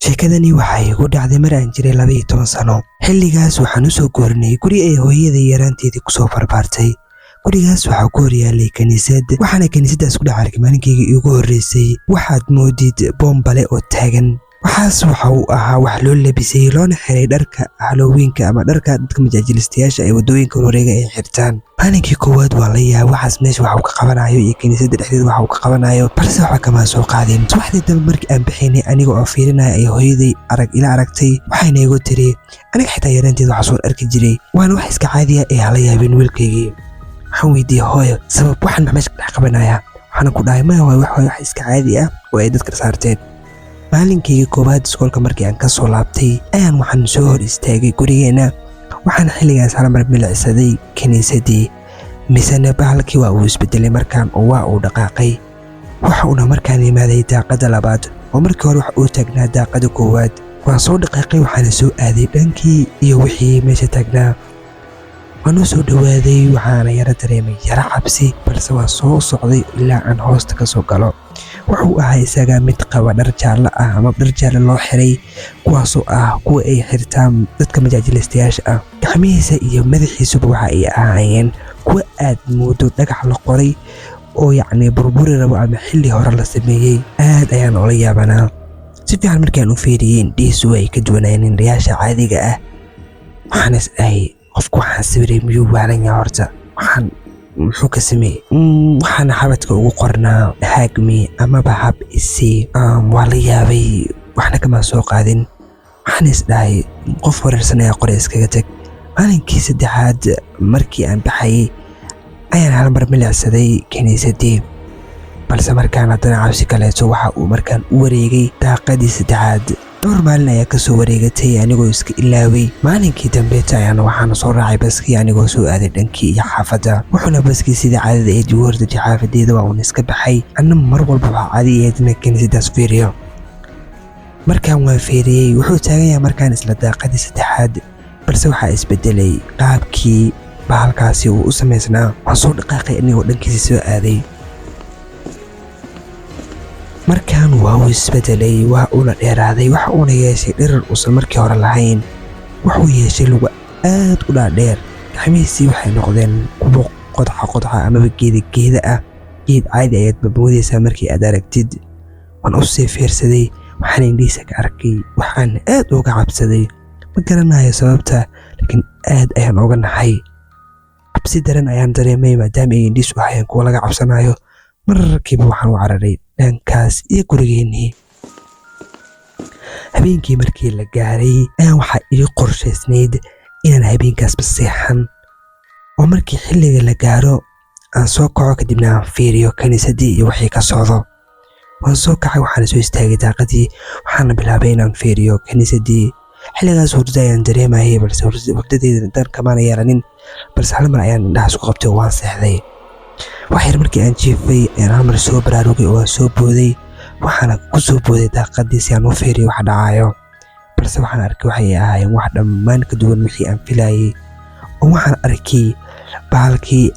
sheekadani waxay igu dhacday mar aan jiray 12 sano. xilligaas waxaan u soo goorinay guri ay hooyaday yaraanteedii ku soo barbaartay. gurigaas waxaa ku horyaalay kaniisad, waxaana kaniisadaas ku dhex arkay maalinkayga iigu horreysay waxaad moodid boombale oo taagan. waxaas waxa uu ahaa wax loo labisay loona xiray dharka Halloweenka ama dharka dadka majaajilistayaasha ay wadooyinka wareega ay xirtaan. maalinkii koowaad waa la yaab waxaas meesha waxa uu ka qabanayo iyo kaniisada dhexdeeda waxa uu ka qabanayo, balse waxa kama soo qaadin. subaxdii dambe markii aan bixinay aniga oo fiirinaya ay hooyaday ila aragtay, waxayna igu tiri aniga xitaa yaraanteeda waxa soo arki jiray, waana wax iska caadi ah ee hala yaabin wiilkaygii. waxaan weydiiyey hooyo sabab waxaan meesha dhex qabanaya, waxaan ku dhahay ma wax iska caadi ah oo ay dadka saarteen. maalinkii koowaad iskoolka markii aan ka soo laabtay ayaan waxaan soo hor istaagay gurigeena, waxaan xilligaas hal mar milicsaday kaniisadii. misana bahalkii waa uu isbedelay markaan oo waa uu dhaqaaqay. waxa uuna markaan yimaaday daaqada labaad oo markii hore waxa uu taagnaa daaqada koowaad. waan soo dhaqaaqay waxaana soo aaday dhankii iyo wixii meesha taagnaa. waan u soo dhawaaday waxaana yara dareemay yara cabsi, balse waa soo socday ilaa aan hoosta ka soo galo. wuxuu ahaa isaga mid qaba dhar jaallo ah ama dhar jaallo loo xiray, kuwaasoo ah kuwa ay xirtaan dadka majaajilistayaasha ah. gacmihiisa iyo madaxiisuba waxa ay ahaayeen kuwa aad moodo dhagax la qoray oo yacni burburi rabo ama xilli hore la sameeyey. aad ayaan oola yaabanaa. si fiican markaan u fiiriyey indhihiisu ay ka duwanayeen indhayaasha caadiga ah. waxaan is dhahay qofku waxaan sawiray miyuu waalanyaa horta, waxaan muxuu ka sameeyey. waxaana xabadka ugu qornaa haagmi amaba hab isi. waa la yaabay waxna kama soo qaadin. waxaan is dhahay qof wareersanaya qore iskaga tag. maalinkii saddexaad markii aan baxayay ayaan hal mar milicsaday kaniisadii, balse markaan haddana cabsi kaleeto waxa uu markaan u wareegay daaqadii saddexaad. dhowr maalin ayaa kasoo wareegatay anigoo iska ilaaway. maalinkii dambeeta ayaana waxaana soo raacay baskii anigoo soo aaday dhankii iyo xaafadda. wuxuuna baskii sidii caadada ee igu hortagay xaafadeeda waa uun iska baxay. anna mar walba waxaa caadi ahayd inaan kaniisadaas fiiriyo. markaan waan fiiriyey wuxuu taagan yahay markaan isla daaqadii saddexaad, balse waxaa isbedelay qaabkii bahalkaasi uu u samaysnaa. waan soo dhaqaaqay anigoo dhankiisa soo aaday. markaan waa uu isbedelay, waa uuna dheeraaday, waxa uuna yeeshay dhirar uusan markii hore lahayn. wuxuu yeeshay lugu aad u dhaadheer. gacmihiisii waxay noqdeen kuwo qodxa amaba geeda ah. geed caadi ayaad bamoodaysaa markii aad aragtid. waan u sii fiirsaday, waxaan indhihiisa ka arkay waxaan aad uga cabsaday. ma garanayo sababta, laakiin aad ayaan uga naxay. cabsi daran ayaan dareemay maadaama ay indhihiisu ahayeen kuwa laga cabsanayo. mararkiiba waxaan u cararay dhankaas iyo gurigeennii. habeenkii markii la gaaray ayaan waxaa ii qorshaysnayd inaan habeenkaasba seexan oo markii xilliga la gaaro aan soo kaco kadibna aan fiiriyo kaniisadii iyo wixii ka socdo. waan soo kacay waxaana soo istaagay daaqadii waxaana bilaabay inaan fiiriyo kaniisadii. xilligaas hurda ayaan dareemayay, balse hurdadeeda dan kamaana yeelanin, balse hal mar ayaan indhahaas ku qabtay oo waan seexday. waxyar markii aan jiifay ayaan hal mar soo baraarugay oo aan soo booday. waxaana ku soo booday daaqadii si aan u fiiriyo wax dhacayo, balse waxaan arkay waxay ahaayeen wax dhammaan ka duwan wixii aan filayay. oo waxaan arkay bahalkii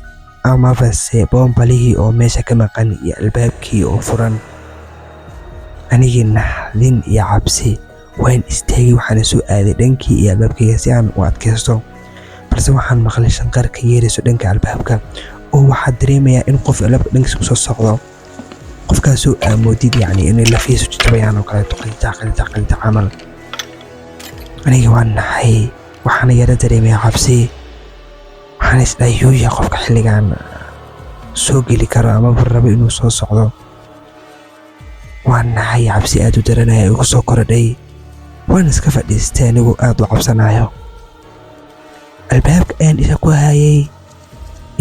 amabase boombalihii oo meesha ka maqan iyo albaabkii oo furan. anigii naxdin iyo cabsi waan istaagay, waxaana soo aaday dhankii iyo albaabkayga si aan u adkaysto, balse waxaan maqlay shanqar ka yeerayso dhanka albaabka oo waxaa dareemayaa in qof albaabka dhankiisa ku soo socdo. qofkaasoo aamoodid yacni inay lafiisu jajabayaan oo kaleeto qalinta camal. aniga waan naxay, waxaana yara dareemaya cabsi. waxaana isdhahay yuuya qofka xilligan soo geli karo amaba rabo inuu soo socdo. waan naxay, cabsi aad u daranaya igu soo korodhay. waan iska fadhiistay anigoo aad u cabsanayo. albaabka ayaan isha ku hayay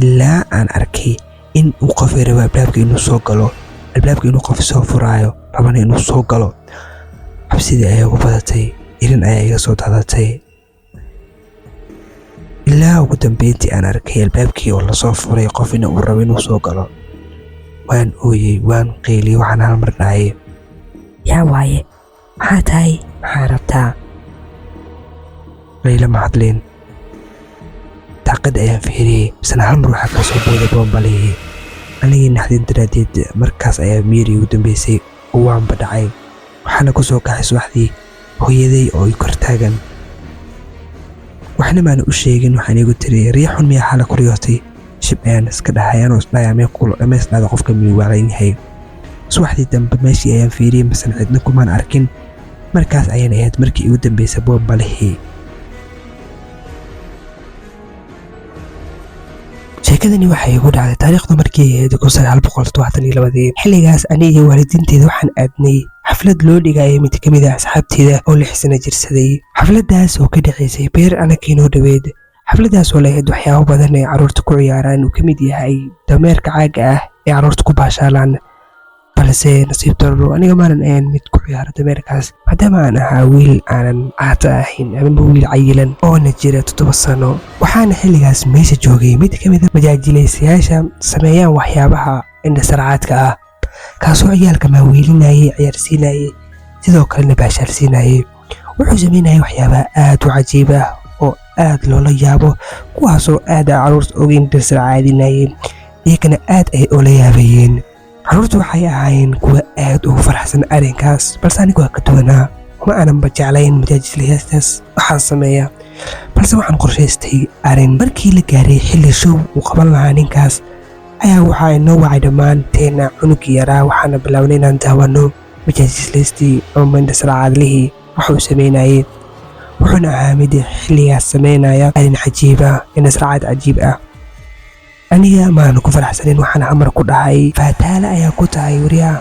ilaa aan arkay in uu qof rabo albaabka inuu soo galo, albaabka inuu qof soo furaayo rabana inuu soo galo. cabsidii ayaa ugu badatay, irin ayaa iga soo daadatay, ilaa ugu dambeyntii aan arkay albaabkii oo lasoo furay qofina uu rabo inuu soo galo. waan ooyey, waan qayliyey, waxaan hal mar dhahay yaa waaye, maxaa tahay, maxaa rabtaa? layla ma hadlin. daaqad ayaan fiiriyey, misna hal mar waxaa ka soo booday boombalihii. anigii naxdin daraaddeed markaas ayaa miiri ugu dambeysay oo waanba dhacay. waxaana ku soo kaxay subaxdii hooyaday oo ay kor taagan. waxna maana u sheegin. waxaan igu tiri riixun miyaa xala ku riyootay. shib ayaan iska dhahay anoo isdhayaa meel kulo dhammaysnaada qofka miyuu waalan yahay. subaxdii dambe meeshii ayaan fiiriyey masan cidna kumaan arkin. markaas ayaan ahayd markii igu dambaysay boombalihii. sheekadani waxay igu dhacday taariikhdu markii ahayd 1972. xilligaas aniga iyo waalidiinteeda waxaan aadnay xaflad loo dhigayay mid ka mid ah asxaabteeda oo 6 sano jirsaday. xafladaas oo ka dhacaysay beer anakiinoo dhaweed. xafladaas oo lahayd waxyaabo badan ay carruurta ku ciyaaraan uu ka mid yahay dameerka caaga ah ee carruurta ku baashaalaan. balse nasiib darro aniga maanan ahayn mid ku ciyaara dameerkaas maadaama aan ahaa wiil aanan caata ahayn ama wiil cayilan oona jira 7 sano. waxaana xilligaas meesha joogay mid ka mid ah majaajilaysayaasha sameeyaan waxyaabaha indhasarcaadka ah kaasoo ciyaalka maaweelinayay ciyaarsiinayay sidoo kalena baashaalsiinayay. wuxuu sameynayay waxyaabaha aad u cajiib ah oo aad loola yaabo kuwaasoo aad carruurta uga indhasarcaadinayeen iyagana aad ay oola yaabayeen. carruurtu waxay ahaayeen kuwa aad ugu faraxsan arrinkaas balse anigu waa ka duwanaa. uma aananba jeclayn majaajilayaashaas waxaan sameeya balse waxaan qorshaystay arrin. markii la gaaray xilli show uu qaban lahaa ninkaas ayaa waxaa inoo wacay dhammaanteena cunugii yaraa. waxaana bilownay inaan daawano majaajilaystii ama indhasarcaadlihii waxa uu sameynayay. wuxuuna ahaa mid xilligaas sameynaya arrin cajiib ah, indhasarcaad cajiib ah. aniga maanu ku faraxsanin. waxaan amar ku dhahay faataale ayaa ku tahay wariyaa.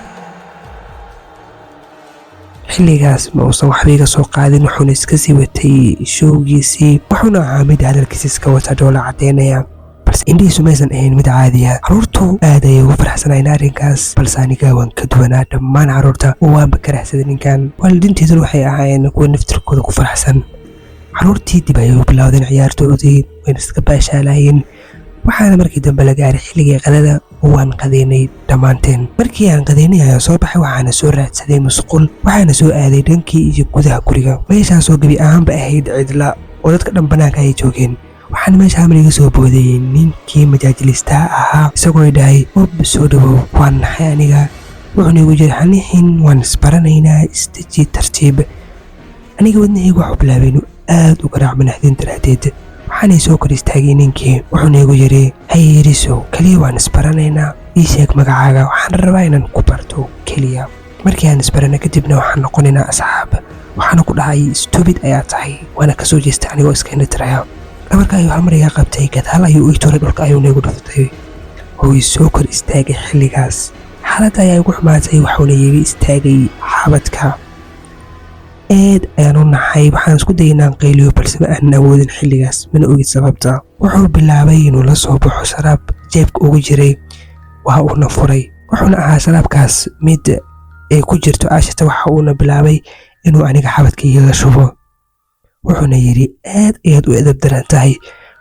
xilligaas ma uusan waxba iga soo qaadin. wuxuuna iska sii watay showgiisii. wuxuuna ahaa mid hadalkiisa iska wata dhoola caddeynaya balse indhihiisu maysan ahayn mid caadiya. carruurtu aad ayay ugu faraxsanayn arrinkaas balse aniga waan ka duwanaa dhammaan carruurta oo waanba ka raxsaday ninkan. waalidiinteeduna waxay ahaayeen kuwa naftirkooda ku faraxsan. carruurtii dib ayay u bilowdeen ciyaartoodii wayna iska baashaalayeen. waxaana markii dambe la gaaray xilligii qadada oo waan qadeynay dhammaanteen. markii aan qadeynay ayaa soo baxay. waxaana soo raadsaday musqul. waxaana soo aaday dhankii iyo gudaha guriga. meeshaasoo gebi ahaanba ahayd cidla oo dadka dhan banaanka ay joogeen. waxaana meesha hamar iga soo boodayey ninkii majaajilistaa ahaa isagoo ay dhahay ob soo dhawow. waan naxay aniga. wuxuuna igu jiri hanixin waan isbaranaynaa istaji tartiib. aniga wadnahaygu waxu bilaabay inuu aad u garaaco naxdin daraaddeed. waxaanay soo kor istaagay ninkii. wuxuuna igu yidhi hayirisow keliya waan isbaranaynaa ii sheeg magacaaga. waxaan rabaa inaan ku barto keliya. markii aan isbarana kadibna waxaan noqonaynaa asxaab. waxaana ku dhahay stubid ayaa tahay. waana ka soo jeestay anigoo iska indhatiraya. dhabarka ayuu hamar iga qabtay. gadaal ayuu ii tuuray dhulka ayuuna igu dhuftay. wuu ii soo kor istaagay. xilligaas xaaladda ayaa igu xumaatay. waxuuna iiga istaagay xabadka. aad ayaan u naxay. waxaan isku dayay inaan qayliyo balse ma aanan awoodin xilligaas mana ogid sababta. wuxuu bilaabay inuu la soo baxo sharaab jeebka ugu jiray. waa uuna furay. wuxuuna ahaa sharaabkaas mid ay ku jirto aashita. waxa uuna bilaabay inuu aniga xabadka iiga shubo. wuxuuna yidhi aad ayaad u edab daran tahay.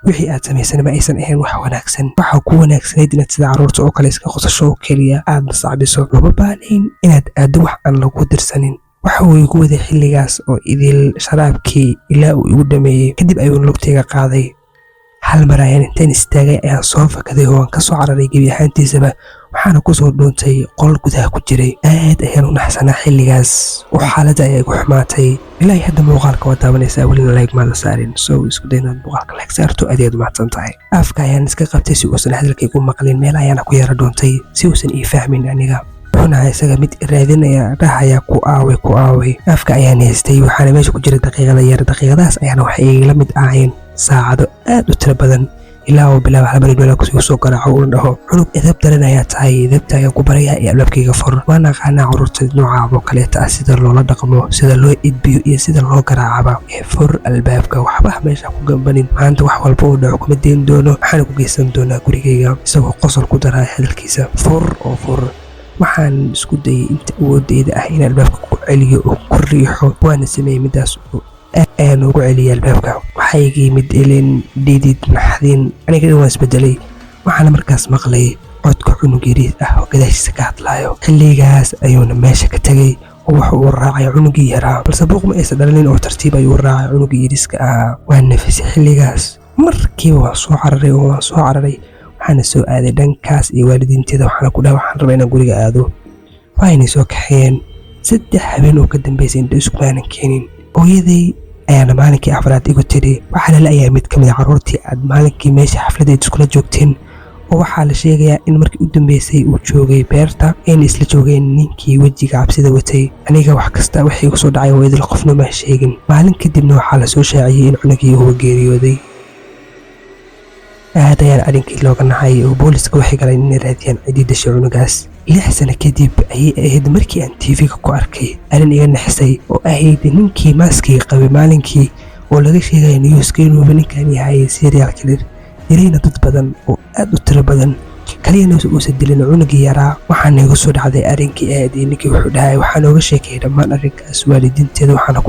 wixii aad samaysana ma aysan ahayn wax wanaagsan. waxaa ku wanaagsanayd inaad sida carruurta oo kale iska qosasho oo keliya aad masacbiso. lama baanayn inaad aaddo wax aan lagu dirsanin. waxa uu igu waday xilligaas oo idil sharaabkii ilaa uu igu dhameeyey. kadib ayuuna lugtayga qaaday. hal mar ayaan intaan istaagay ayaan soo fakaday oo aan ka soo cararay gebi ahaantiisaba. waxaana ku soo dhuuntay qol gudaha ku jiray. aad ayaan u naxsanaa xilligaas oo xaaladda ayaa igu xumaatay. ilaahay hadda muuqaalka waa daawanaysaa welina like maada saarin. soo isku day inaad muuqaalka like saarto aad ayaad u mahadsan tahay. afka ayaan iska qabtay si uusan hadalka igu maqlin. meel ayaana ku yara dhuuntay si uusan ii fahmin aniga. wuxuuna isaga mid raadinaya dhahaya ku aaway. afka ayaan haystay. waxaana meesha ku jira daqiiqada yar. daqiiqadaas ayaana waxay igala mid ahayn saacado aad u tiro badan. ilaa uu bilaabo halmar inuu kusii soo garaaco uuna dhaho cunug edab daran ayaa tahay. edabta ayaan ku barayaa ee albaabkayga fur. waan aqaanaa carruurta noocaaba oo kaleeta ah sida loola dhaqmo, sida loo edbiyo iyo sida loo garaacaba. ee fur albaabka. waxba meesha ku gambanin. maanta wax walba uu dhaco kuma dayn doono. waxaana ku geysan doonaa gurigayga. isagoo qosol ku daraya hadalkiisa. fur oo fur. waxaan isku dayay inta awoodeyda ah in albaabka ku celiyo oo ku riixo. waana sameeyey midaas ayaan ugu celiyay albaabka. waxaa iga yimid ilin dhidid naxdin. aniga dhan waan isbedelay. waxaana markaas maqlay codka cunug yariis ah oo gadaashiisa ka hadlaayo. xilligaas ayuuna meesha ka tegay oo waxa uu raacay cunugii yaraa. balse buuq ma aysan dhalinin oo tartiib ayuu raacay cunugii yariiska ahaa. waan nafisay xilligaas. markiiba waan soo cararay. waxaana soo aaday dhankaas iyo waalidiinteeda. waxaana ku dhahay waxaan rabaa inaan guriga aado. waxaynay soo kaxeeyeen. 3 habeen oo ka dambaysay inta iskumaanan keenin. hooyaday ayaana maalinkii afraad igu tiri waxaa la la'yahay mid ka mid ah carruurtii aad maalinkii meesha xafladeed iskula joogteen oo waxaa la sheegayaa in markii u dambeysay uu joogay beerta ayna isla joogeen ninkii wejiga cabsida watay. aniga wax kasta wixii igu soo dhacay hooyadii qofna ma sheegin. maalin kadibna waxaa la soo shaaciyey in cunugii uu geeriyooday. aad ayaan arrinkii looga naxay oo booliska waxay galeen inay raadiyaan cidii dhashay cunugaas. 6 sano kadib ayay ahayd markii aan TV-ga ku arkay arrin iga naxisay oo ahayd ninkii maaskii qabay maalinkii oo laga sheegay newska inuu ninkan yahay serial killer yarayna dad badan oo aad u tiro badan kaliyana uusan dilin cunugii yaraa. waxaana igu soo dhacday arrinkii aad ninkii wuxuu dhahay waxaan ooga sheekayay dhammaan arrinkaas waalidiinteeda waxaana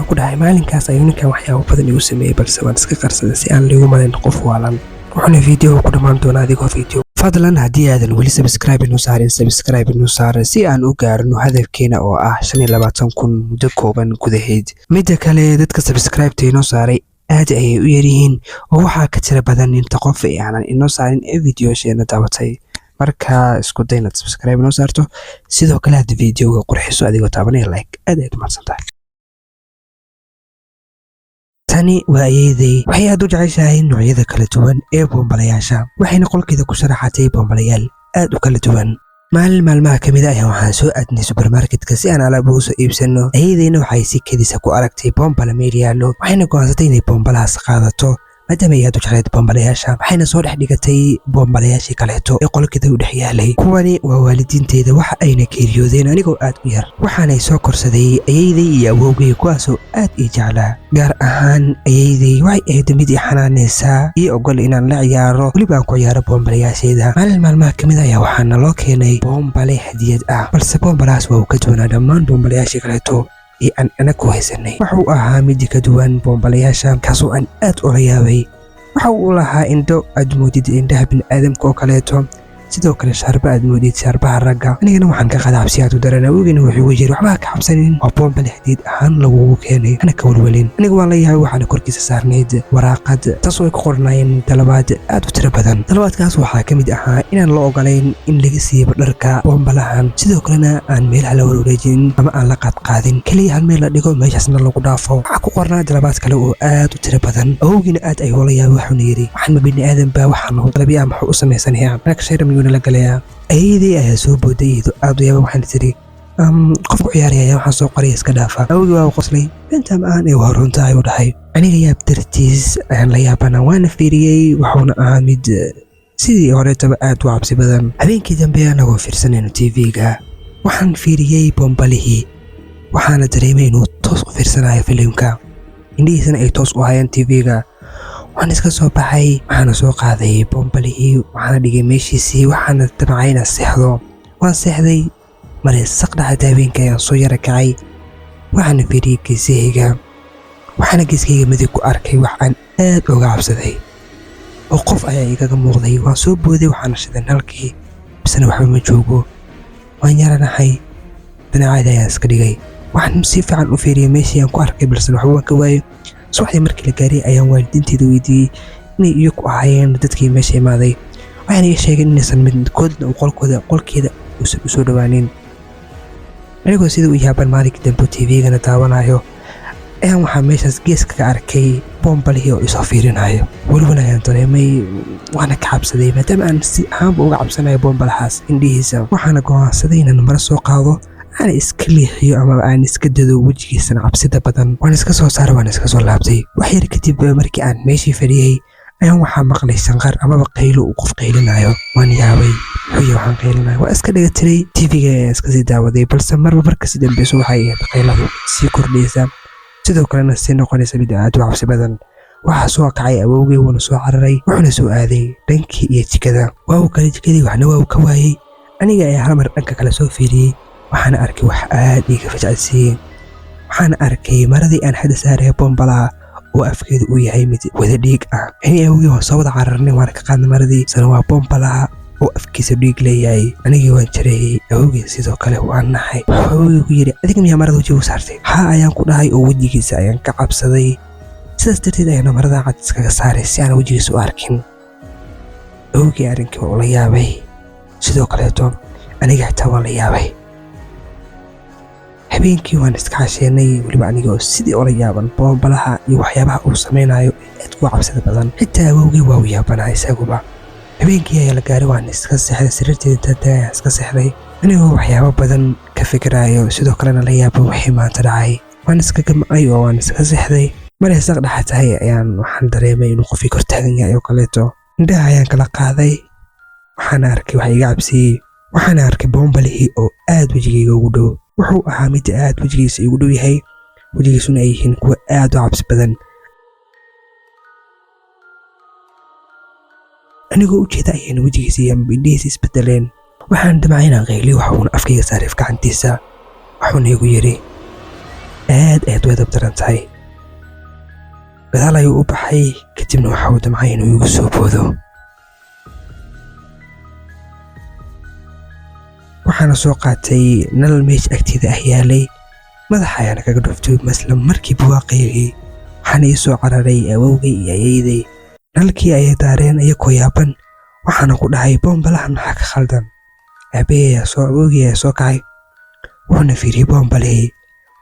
ku dhahay maalinkaas ayuu ninkan waxyaabo badan igu sameeyey balse waan iska qarsaday si aan liigu malayn qof waalan. wuxuuna fiidiyowga ku dhammaan doonaa adigoo fiidiyo. fadlan haddii aadan weli subscribe inuu saarin subscribe inuu saara si aan u gaarno hadafkeena oo ah 25,000 muddo kooban gudaheed. midda kale dadka subscribe-ta inoo saaray aad ayay u yaryihiin oo waxaa ka tira badan inta qof ay aanan inoo saarin ee fiidiyosheena daabatay. marka isku day inaad subscribe inoo saarto sidoo kale aad fiidiyowga qurxiso adigoo taabanaya like aad ayaad umahadsantahay. tani waa ayeeday waxay aad u jeceshahay noocyada kala duwan ee bombalayaasha waxayna qolkeeda ku sharaxatay bombalayaal aad u kala duwan. maalin maalmaha ka mid ah waxaan soo aadnay supermarketka si aan alaab ugu soo iibsano. ayeedayna waxay si kedisa ku aragtay bombala meel yaallo waxayna go'aansatay inay bombalahaas qaadato maadaama ay aad u jeclayd bombalayaasha. waxayna soo dhex dhigatay bombalayaashii kaleeto ee qolkeeda u dhex yaalay. kuwani waa waalidiinteeda waxa ayna geeriyoodeen anigoo aad u yar. waxaanay soo korsaday ayeeday iyo awowgay kuwaasoo aad ii jeclaa. gaar ahaan ayeeday waxay ahayd mid ii xanaanaysaa ii ogol inaan la ciyaaro weliba aan ku ciyaaro bombalayaasheeda. maalin maalmaha ka mid ayaa waxaana loo keenay bombale hadiyad ah balse bombalahaas waa uu ka duwanaa dhammaan bombalayaashii kaleeto ee aan anagu haysanay. wuxuu ahaa mid ka duwan bombalayaasha kaasoo aan aad ula yaabay. waxa uu lahaa indho aad moodid indhaha bini'aadamka oo kaleeto sidoo kale shaarba aad moodid shaarbaha ragga. anigana waxaan ka qaada cabsi aad u daran. awowgiina wuxuu igu yiri waxba ka cabsanin waa bombale hadiyad ahaan lagugu keenay hana ka walwalin. aniga waan la yaabay waxaana korkiisa saarnayd waraaqad taasoo ay ku qornaayeen dalabaad aad u tiro badan. dalabaadkaas waxaa ka mid ahaa inaan la ogolayn in laga siibo dharka bombalahan sidoo kalena aan meelaha la wareejin ama aan la qaadqaadin kaliya hal meel la dhigo meeshaasna lagu dhaafo. waxaa ku qornaa dalabaad kale oo aad u tiro badan. awowgiina aad ayuu la yaabay wuxuuna yiri waxaan ma bini'aadan baa waxaan lagu dalabiyaa maxuu u samaysanayaan anaga shayram la galaya. ayeeday ayaa soo booday iyadoo aad u yaaba waxaan tiri qof ku ciyaaraya waxaan soo qoraya iska dhaafa. awowgii waa qoslay intaan aan ee waa runta ayuu dhahay. aniga yaab dartiis ayaan la yaabana waana fiiriyey wuxuuna ahaa mid sidii horeetaba aad u cabsi badan. habeenkii dambe anagoo fiirsanayno TV-ga waxaan fiiriyey bombalihii waxaana dareemay inuu toos u fiirsanayo filimka indhihiisana ay toos u hayaan TV-ga. waxaan iska soo baxay waxaana soo qaaday bombalihii waxaana dhigay meeshiisii waxaana damcay inaan seexdo. waan seexday maray saqdhaxda habeenka ayaan soo yara kacay waxaana fiiriyey geesahayga waxaana geeskayga midig ku arkay wax aan aad uga cabsaday oo qof ayaa igaga muuqday. waan soo booday waxaana shidan halkii bisana waxba ma joogo. waan yaranahay dhinaceeda ayaan iska dhigay. waxaan si fiican u fiiriyey meeshii aan ku arkay balse waxba waan ka waayay. subaxdii markii la gaaray ayaan waalidiinteeda weydiiyey inay iyagu ahaayeen dadkii meesha imaaday. waxayna ii sheegeen inaysan midkoodna qolkeeda uusan u soo dhowaanin. anigoo sida u yaaban maalinkii dambe TV-gana daawanayo ayaan waxaa meeshaas geeska ka arkay bombalihii oo isoo fiirinayo. welwal ayaan dareemay waana ka cabsaday maadaama aan si ahaanba uga cabsanayo bombalahaas indhihiisa. waxaana go'aansaday inaan maro soo qaado aan iska leexiyo ama aan iska dado wejigiisana cabsida badan. waan iska soo saaray waan iska soo laabtay. wax yar kadib markii aan meeshii fadhiyey ayaan waxaa maqlay shanqar amaba qaylo uu qof qaylinayo. waan yaabay wuxuu waxaan qaylinayo waa iska dhiga tiray TV-ga ayaan iska sii daawaday balse marba markasii dambeyso waxay ahayd qayladu sii kordhaysa sidoo kalena sii noqonaysa mid aad u cabsi badan. waxaa soo kacay awowgay wuuna soo cararay wuxuuna soo aaday dhankii iyo jikada. waa uu kale jikadii waxna waa uu ka waayey. aniga ayaa hal mar dhanka kale soo fiiriyey waxaana arkay wax aad iiga fajacsiiyey. waxaana arkay maradii aan hadda saaraya bombalaha oo afkeedu uu yahay mid wada dhiig ah. ani awowgii waan soo wada cararnay waana ka qaadnay maradii sana waa bombalaha oo afkiisa dhiig leeyahay. anigii waan jareeyey awowgii sidoo kale waan naxay. wuxuu awowgii ku yiri adiga miyaa marada wejiga u saartay? haa ayaan ku dhahay oo wejigiisa ayaan ka cabsaday sidaas darteed ayaana marada cad iskaga saaray si aan wejigiisa u arkin. awowgii arrinkii waa ula yaabay sidoo kaleeto aniga xitaa waan la yaabay. habeenkii waan iska casheynay weliba anigoo sidii ola yaaban boonbalaha iyo waxyaabaha uu samaynayo aad ku cabsida badan xitaa awowgii waa u yaabanaa isaguba habeenkii ayaa la gaaray waan iska seexday sariirteeda taagtaagan iska seexday anigoo waxyaabo badan ka fikirayo sidoo kalena la yaabo wixii maanta dhacay waan iska gamcay oo waan iska seexday maray saq dhaxa tahay waxaan dareemay inuu qofii kor taagan yahay oo kaleeto indhaha ayaan kala qaaday waxaan arkay wax iga cabsiyey waxaan arkay boombalihii oo aad wejigayga ugu dhow wuxuu ahaa mid aad wejigiisa igu dhow yahay wejigiisuna ay yihiin kuwa aad u cabsi badan anigoo ujeeda ayayna wejigiisa iyo indhihiisa isbedeleen waxaan damcay inaan qayliyo waxuuna afkayga saaray gacantiisa waxuuna igu yidhi aad u edab daran tahay gadaal ayuu u baxay kadibna waxa uu damcay inuu igu soo boodo waxaana soo qaatay nal meesha agteeda ah yaalay madaxa ayaana kaga dhuftay masla markiiba waa qayliyey waxaana ii soo cararay awowgay iyo ayayday nalkii ayay daareen iyagoo yaaban waxaana ku dhahay boonbalahan maxaa ka khaldan awowgii ayaa soo kacay wuxuuna fiiriyey boombalihii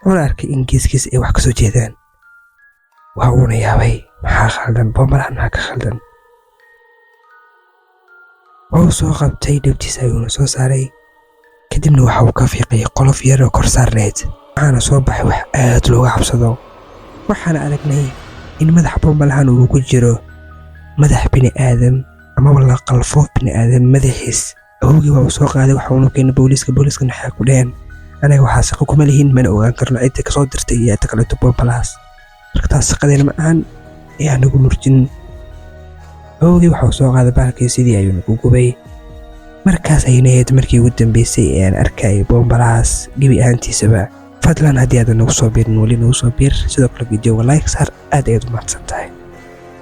wuxuuna arkay in geeskiisa ay wax ka soo jeedaan waa uuna yaabay maxaa khaldan boonbalahan maxaa ka khaldan wuu soo qabtay dhibtiisa ayuuna soo saaray kadibna waxa uu ka fiiqay qolof yar oo kor saarneed waxaana soo baxay wax aad looga cabsado waxaana aragnay in madaxa boonbalahan uu ku jiro madax bini aadam ama la qalfoof bini aadam madaxiis awowgii waa uu soo qaaday waxa uu keenay booliiskana waxay ku dhaheen anaga waxaa shaqo kuma lihiin mana ogaan karno cidda ka soo dirtay iyo cidda kaleeto boonbalahaas markaas shaqadeena ma ahan ee anagu nurjin awowgii waxa uu soo qaaday baalkii sidii ayuuna ku gubay markaas ayayna ahayd markii ugu dambeysay ee aan arkay boonbalahaas gebi ahaantiisaba fadlan haddii aadan nagu soo biirin weli nagu soo biir sidoo kale videoga like saar aad ayaad u mahadsan tahay